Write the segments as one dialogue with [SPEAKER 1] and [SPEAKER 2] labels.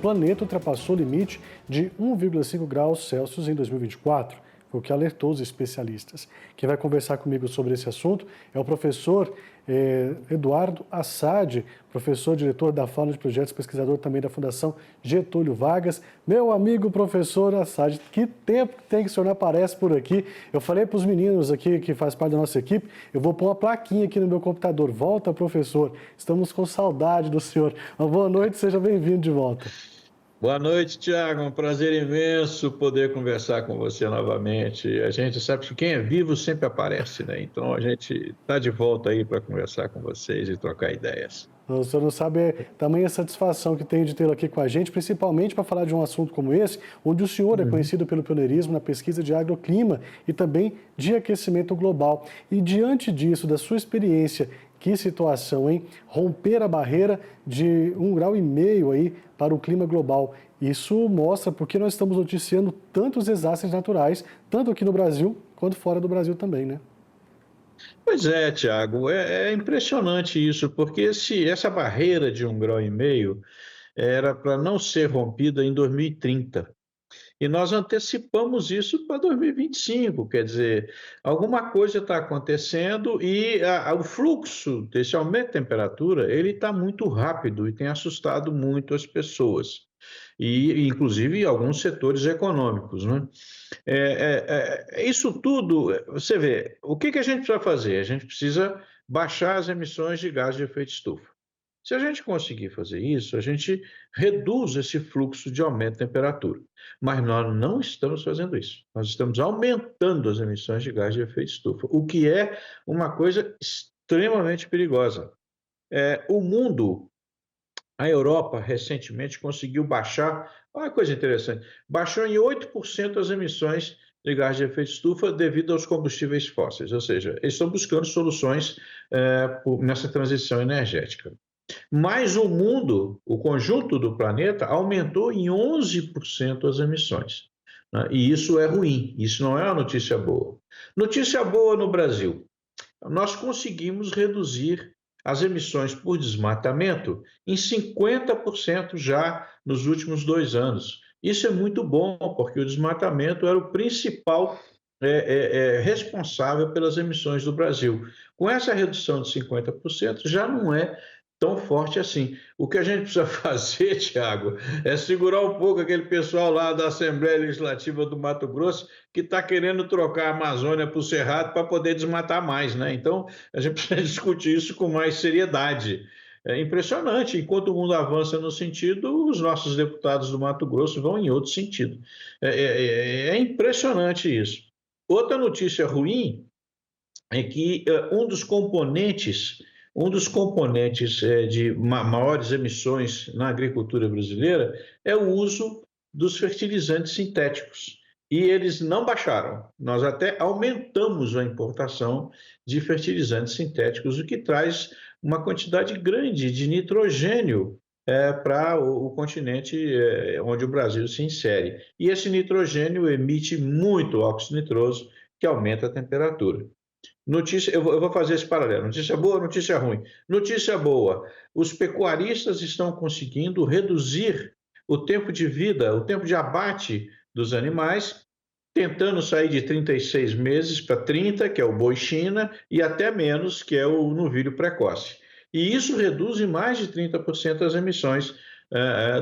[SPEAKER 1] planeta ultrapassou o limite de 1,5 graus Celsius em 2024. Foi o que alertou os especialistas. Quem vai conversar comigo sobre esse assunto é o professor Eduardo Assad, professor, diretor da Fauna de Projetos, pesquisador também da Fundação Getúlio Vargas. Meu amigo professor Assad, que tempo que tem que o senhor não aparece por aqui. Eu falei para os meninos aqui, que faz parte da nossa equipe, eu vou pôr uma plaquinha aqui no meu computador. Volta, professor, estamos com saudade do senhor. Uma boa noite, seja bem-vindo de volta.
[SPEAKER 2] Boa noite, Tiago. Um prazer imenso poder conversar com você novamente. A gente sabe que quem é vivo sempre aparece, né? Então a gente está de volta aí para conversar com vocês e trocar ideias.
[SPEAKER 1] O senhor não sabe tamanha satisfação que tenho de tê-lo aqui com a gente, principalmente para falar de um assunto como esse, onde o senhor é conhecido pelo pioneirismo na pesquisa de agroclima e também de aquecimento global. E diante disso, da sua experiência, que situação, hein? Romper a barreira de 1,5 grau aí para o clima global. Isso mostra porque nós estamos noticiando tantos desastres naturais, tanto aqui no Brasil quanto fora do Brasil também, né?
[SPEAKER 2] Pois é, Tiago, é impressionante isso, porque essa barreira de 1,5 graus era para não ser rompida em 2030. E nós antecipamos isso para 2025, quer dizer, alguma coisa está acontecendo e o fluxo desse aumento de temperatura, ele está muito rápido e tem assustado muito as pessoas, e inclusive alguns setores econômicos, né? Isso tudo, você vê, o que a gente precisa fazer? A gente precisa baixar as emissões de gás de efeito estufa. Se a gente conseguir fazer isso, a gente reduz esse fluxo de aumento de temperatura. Mas nós não estamos fazendo isso. Nós estamos aumentando as emissões de gás de efeito estufa, o que é uma coisa extremamente perigosa. O mundo, a Europa, recentemente conseguiu baixar, olha uma coisa interessante, baixou em 8% as emissões de gás de efeito estufa devido aos combustíveis fósseis, ou seja, eles estão buscando soluções nessa transição energética. Mas o mundo, o conjunto do planeta, aumentou em 11% as emissões, né? E isso é ruim, isso não é uma notícia boa. Notícia boa no Brasil: nós conseguimos reduzir as emissões por desmatamento em 50% já nos últimos 2 anos. Isso é muito bom, porque o desmatamento era o principal responsável pelas emissões do Brasil. Com essa redução de 50%, já não é tão forte assim. O que a gente precisa fazer, Tiago, é segurar um pouco aquele pessoal lá da Assembleia Legislativa do Mato Grosso que está querendo trocar a Amazônia para o Cerrado para poder desmatar mais, né? Então, a gente precisa discutir isso com mais seriedade. É impressionante, enquanto o mundo avança no sentido, os nossos deputados do Mato Grosso vão em outro sentido. É impressionante isso. Outra notícia ruim é que um dos componentes de maiores emissões na agricultura brasileira é o uso dos fertilizantes sintéticos. E eles não baixaram. Nós até aumentamos a importação de fertilizantes sintéticos, o que traz uma quantidade grande de nitrogênio para o continente onde o Brasil se insere. E esse nitrogênio emite muito óxido nitroso, que aumenta a temperatura. Notícia, eu vou fazer esse paralelo. Notícia boa, notícia ruim. Notícia boa: os pecuaristas estão conseguindo reduzir o tempo de vida, o tempo de abate dos animais, tentando sair de 36 meses para 30, que é o boi China, e até menos, que é o novilho precoce. E isso reduz em mais de 30% as emissões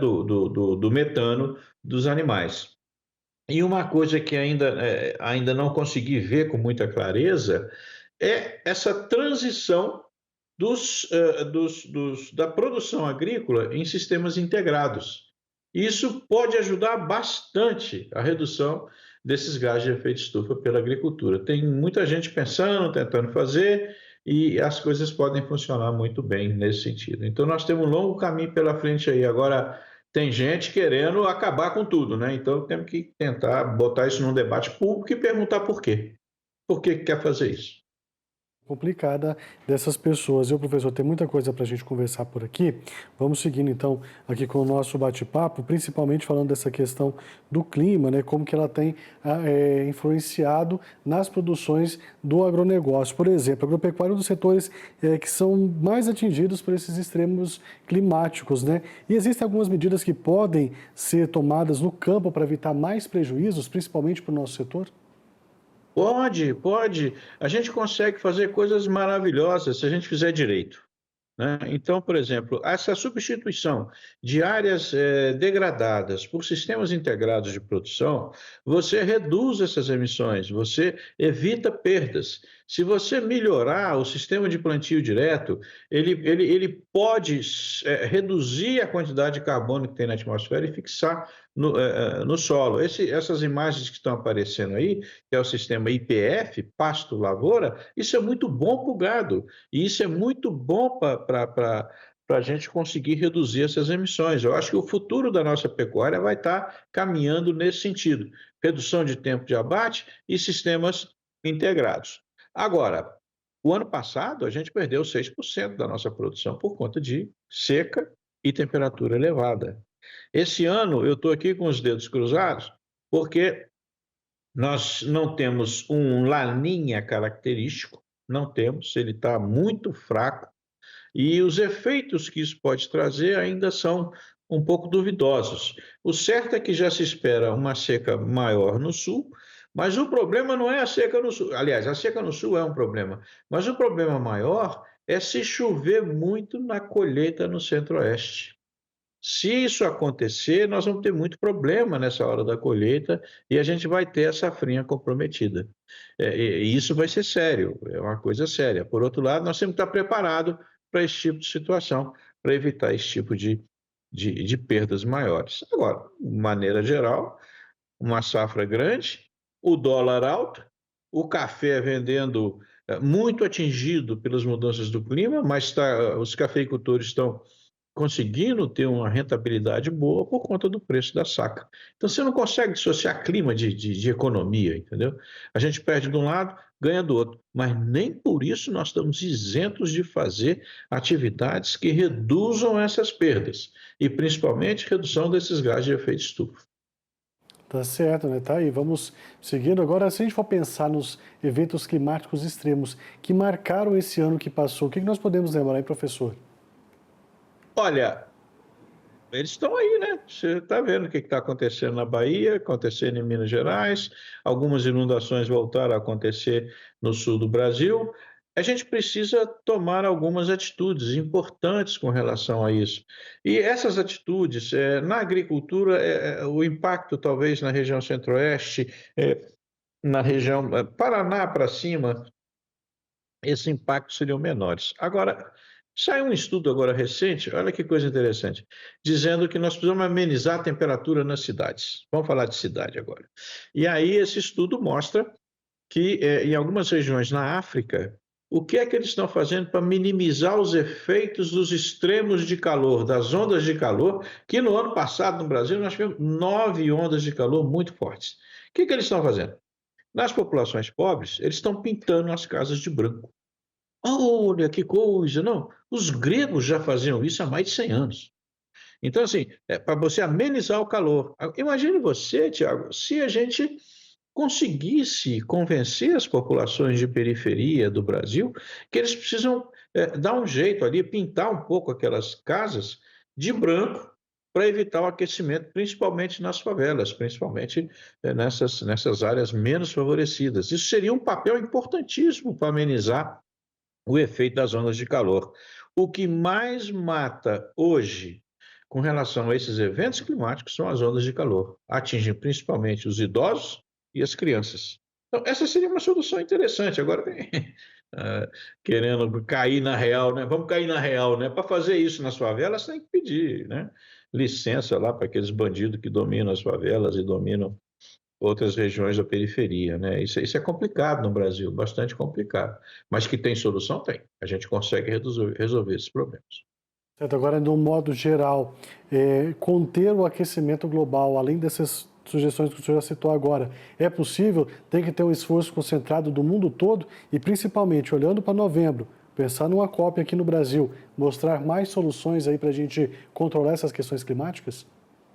[SPEAKER 2] do metano dos animais. E uma coisa que ainda não consegui ver com muita clareza é essa transição da produção agrícola em sistemas integrados. Isso pode ajudar bastante a redução desses gases de efeito estufa pela agricultura. Tem muita gente pensando, tentando fazer, e as coisas podem funcionar muito bem nesse sentido. Então, nós temos um longo caminho pela frente aí. Agora, tem gente querendo acabar com tudo, né? Então, temos que tentar botar isso num debate público e perguntar por quê. Por que quer fazer isso?
[SPEAKER 1] complicada dessas pessoas. Eu, professor, tem muita coisa para a gente conversar por aqui. Vamos seguindo, então, aqui com o nosso bate-papo, principalmente falando dessa questão do clima, né? Como que ela tem influenciado nas produções do agronegócio. Por exemplo, a agropecuária é um dos setores que são mais atingidos por esses extremos climáticos, né? E existem algumas medidas que podem ser tomadas no campo para evitar mais prejuízos, principalmente para o nosso setor?
[SPEAKER 2] Pode, pode. A gente consegue fazer coisas maravilhosas se a gente fizer direito, né? Então, por exemplo, essa substituição de áreas degradadas por sistemas integrados de produção, você reduz essas emissões, você evita perdas. Se você melhorar o sistema de plantio direto, ele pode reduzir a quantidade de carbono que tem na atmosfera e fixar no solo. Essas imagens que estão aparecendo aí, que é o sistema IPF, pasto-lavoura, isso é muito bom para o gado. E isso é muito bom para a gente conseguir reduzir essas emissões. Eu acho que o futuro da nossa pecuária vai estar caminhando nesse sentido. Redução de tempo de abate e sistemas integrados. Agora, o ano passado a gente perdeu 6% da nossa produção por conta de seca e temperatura elevada. Esse ano eu estou aqui com os dedos cruzados, porque nós não temos um laninha característico, não temos, ele está muito fraco, e os efeitos que isso pode trazer ainda são um pouco duvidosos. O certo é que já se espera uma seca maior no sul, mas o problema não é a seca no sul. Aliás, a seca no sul é um problema, mas o problema maior é se chover muito na colheita no centro-oeste. Se isso acontecer, nós vamos ter muito problema nessa hora da colheita e a gente vai ter a safrinha comprometida. E isso vai ser sério, é uma coisa séria. Por outro lado, nós temos que estar preparados para esse tipo de situação, para evitar esse tipo de perdas maiores. Agora, de maneira geral, uma safra grande, o dólar alto, o café vendendo muito atingido pelas mudanças do clima, mas os cafeicultores estão conseguindo ter uma rentabilidade boa por conta do preço da saca. Então você não consegue dissociar clima de economia, entendeu? A gente perde de um lado, ganha do outro, mas nem por isso nós estamos isentos de fazer atividades que reduzam essas perdas e principalmente redução desses gases de efeito estufa.
[SPEAKER 1] Tá certo, né? Tá aí. Vamos seguindo. Agora, se a gente for pensar nos eventos climáticos extremos que marcaram esse ano que passou, o que nós podemos lembrar, hein, professor?
[SPEAKER 2] Olha, eles estão aí, né? Você está vendo o que está acontecendo na Bahia, acontecendo em Minas Gerais, algumas inundações voltaram a acontecer no sul do Brasil. A gente precisa tomar algumas atitudes importantes com relação a isso. E essas atitudes, na agricultura, o impacto talvez na região centro-oeste, na região Paraná para cima, esses impactos seriam menores. Agora, saiu um estudo agora recente, olha que coisa interessante, dizendo que nós precisamos amenizar a temperatura nas cidades. Vamos falar de cidade agora. E aí esse estudo mostra que em algumas regiões na África, o que é que eles estão fazendo para minimizar os efeitos dos extremos de calor, das ondas de calor, que no ano passado no Brasil nós tivemos 9 ondas de calor muito fortes. O que é que eles estão fazendo? Nas populações pobres, eles estão pintando as casas de branco. Olha que coisa, não. Os gregos já faziam isso há mais de 100 anos. Então, assim, para você amenizar o calor. Imagine você, Tiago, se a gente conseguisse convencer as populações de periferia do Brasil que eles precisam dar um jeito ali, pintar um pouco aquelas casas de branco para evitar o aquecimento, principalmente nas favelas, principalmente nessas áreas menos favorecidas. Isso seria um papel importantíssimo para amenizar o efeito das ondas de calor. O que mais mata hoje com relação a esses eventos climáticos são as ondas de calor. Atingem principalmente os idosos e as crianças. Então, essa seria uma solução interessante. Agora, querendo cair na real, né? Vamos cair na real, né? Para fazer isso nas favelas, tem que pedir, né? Licença lá para aqueles bandidos que dominam as favelas e dominam outras regiões da periferia, né? Isso é complicado no Brasil, bastante complicado. Mas que tem solução, tem. A gente consegue resolver esses problemas.
[SPEAKER 1] Certo, agora, de um modo geral, conter o aquecimento global, além dessas sugestões que o senhor já citou agora, é possível? Tem que ter um esforço concentrado do mundo todo e, principalmente, olhando para novembro, pensar numa COP aqui no Brasil, mostrar mais soluções aí para a gente controlar essas questões climáticas?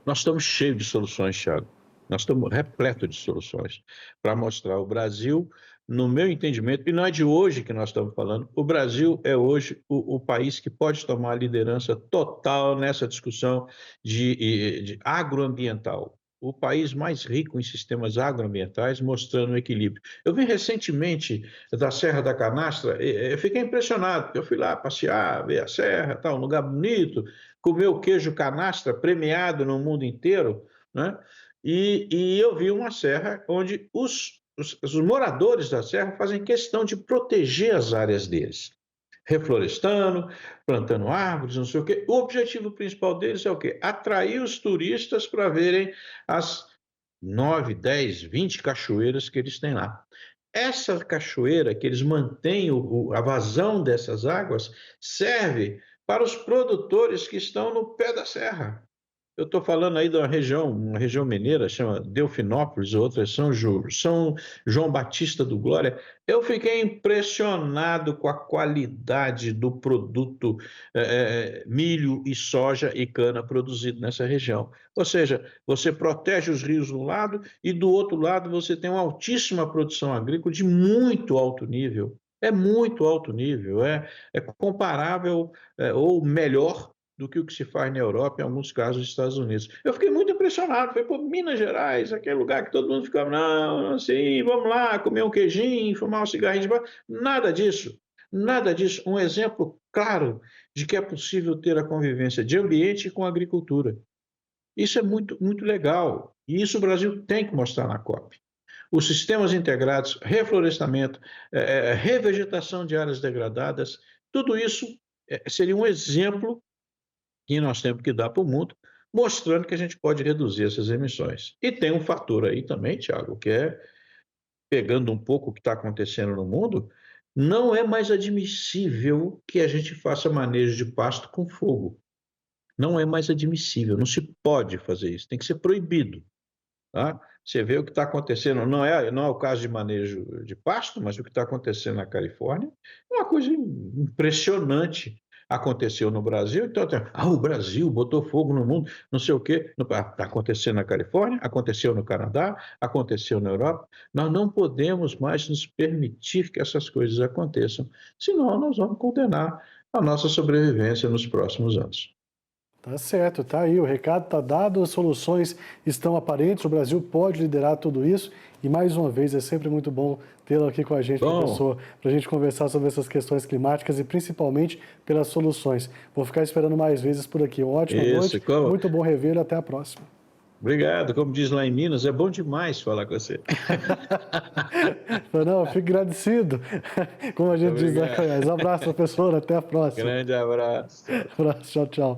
[SPEAKER 2] Nós estamos cheios de soluções, Thiago. Nós estamos repletos de soluções para mostrar o Brasil, no meu entendimento, e não é de hoje que nós estamos falando, o Brasil é hoje o país que pode tomar a liderança total nessa discussão de agroambiental. O país mais rico em sistemas agroambientais, mostrando o equilíbrio. Eu vim recentemente da Serra da Canastra, eu fiquei impressionado, porque eu fui lá passear, ver a serra, tal, um lugar bonito, comer o queijo canastra premiado no mundo inteiro, né? E eu vi uma serra onde os moradores da serra fazem questão de proteger as áreas deles, reflorestando, plantando árvores, não sei o quê. O objetivo principal deles é o quê? Atrair os turistas para verem as 9, 10, 20 cachoeiras que eles têm lá. Essa cachoeira que eles mantêm a vazão dessas águas serve para os produtores que estão no pé da serra. Eu estou falando aí de uma região mineira, chama Delfinópolis, outra São João Batista do Glória. Eu fiquei impressionado com a qualidade do produto milho e soja e cana produzido nessa região. Ou seja, você protege os rios de um lado e do outro lado você tem uma altíssima produção agrícola de muito alto nível. É muito alto nível, é comparável ou melhor do que o que se faz na Europa, em alguns casos nos Estados Unidos. Eu fiquei muito impressionado, falei, pô, Minas Gerais, aquele lugar que todo mundo ficava, não, assim, vamos lá, comer um queijinho, fumar um cigarrinho de barro. Nada disso, nada disso. Um exemplo claro de que é possível ter a convivência de ambiente com agricultura. Isso é muito, muito legal, e isso o Brasil tem que mostrar na COP. Os sistemas integrados, reflorestamento, revegetação de áreas degradadas, tudo isso seria um exemplo que nós temos que dar para o mundo, mostrando que a gente pode reduzir essas emissões. E tem um fator aí também, Thiago, que é, pegando um pouco o que está acontecendo no mundo, não é mais admissível que a gente faça manejo de pasto com fogo. Não é mais admissível, não se pode fazer isso, tem que ser proibido. Tá? Você vê o que está acontecendo, não é o caso de manejo de pasto, mas o que está acontecendo na Califórnia é uma coisa impressionante. Aconteceu no Brasil, então o Brasil botou fogo no mundo, não sei o quê. Está acontecendo na Califórnia, aconteceu no Canadá, aconteceu na Europa. Nós não podemos mais nos permitir que essas coisas aconteçam, senão nós vamos condenar a nossa sobrevivência nos próximos anos.
[SPEAKER 1] Tá certo, tá aí, o recado está dado, as soluções estão aparentes, o Brasil pode liderar tudo isso e, mais uma vez, é sempre muito bom tê-lo aqui com a gente, professor, para a gente conversar sobre essas questões climáticas e, principalmente, pelas soluções. Vou ficar esperando mais vezes por aqui. Uma ótima noite, muito bom revê-lo, até a próxima.
[SPEAKER 2] Obrigado, como diz lá em Minas, é bom demais falar com você.
[SPEAKER 1] Não, fico agradecido, como a gente diz lá em Goiás. Um abraço, professor, até a próxima.
[SPEAKER 2] Grande abraço.
[SPEAKER 1] Abraço, tchau, tchau.